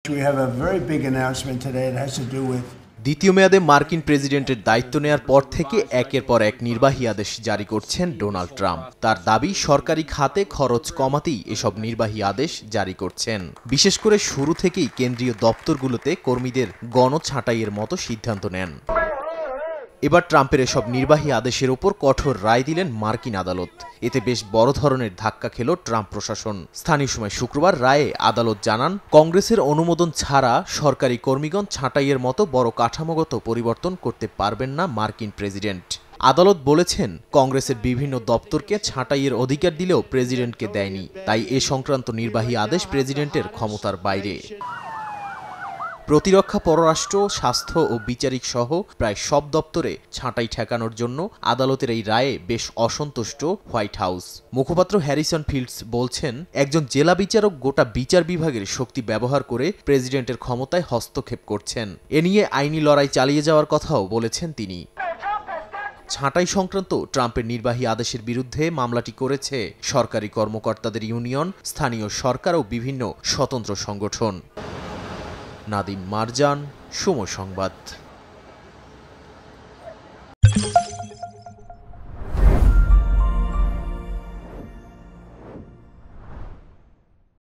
We have a very big announcement today. It has to do with দ্বিতীয় মেয়াদে মার্কিন প্রেসিডেন্টের দায়িত্ব নেয়ার পর থেকে একের পর এক নির্বাহী আদেশ জারি করছেন ডোনাল্ড ট্রাম্প। তার দাবি সরকারি খাতে খরচ কমাতেই এসব নির্বাহী আদেশ জারি করছেন। বিশেষ করে শুরু থেকেই কেন্দ্রীয় দপ্তরগুলোতে কর্মীদের গণছাঁটাইয়ের মতো সিদ্ধান্ত নেন। এবার ট্রাম্পের এসব নির্বাহী আদেশের ওপর কঠোর রায় দিলেন মার্কিন আদালত। এতে বেশ বড় ধরনের ধাক্কা খেল ট্রাম্প প্রশাসন। স্থানীয় সময় শুক্রবার রায়ে আদালত জানান, কংগ্রেসের অনুমোদন ছাড়া সরকারি কর্মীগণ ছাঁটাইয়ের মতো বড় কাঠামোগত পরিবর্তন করতে পারবেন না মার্কিন প্রেসিডেন্ট। আদালত বলেছেন, কংগ্রেসের বিভিন্ন দপ্তরকে ছাঁটাইয়ের অধিকার দিলেও প্রেসিডেন্টকে দেয়নি, তাই এ সংক্রান্ত নির্বাহী আদেশ প্রেসিডেন্টের ক্ষমতার বাইরে। প্রতিরক্ষা, পররাষ্ট্র, স্বাস্থ্য ও বিচারিক সহ প্রায় সব দপ্তরে ছাঁটাই ঠেকানোর জন্য আদালতের এই রায়ে বেশ অসন্তুষ্ট হোয়াইট হাউস। মুখপাত্র হ্যারিসন ফিল্ডস বলছেন, একজন জেলা বিচারক গোটা বিচার বিভাগের শক্তি ব্যবহার করে প্রেসিডেন্টের ক্ষমতায় হস্তক্ষেপ করছেন। এ নিয়ে আইনি লড়াই চালিয়ে যাওয়ার কথাও বলেছেন তিনি। ছাঁটাই সংক্রান্ত ট্রাম্পের নির্বাহী আদেশের বিরুদ্ধে মামলাটি করেছে সরকারি কর্মকর্তাদের ইউনিয়ন, স্থানীয় সরকার ও বিভিন্ন স্বতন্ত্র সংগঠন। নাদিম মারজান, সময় সংবাদ।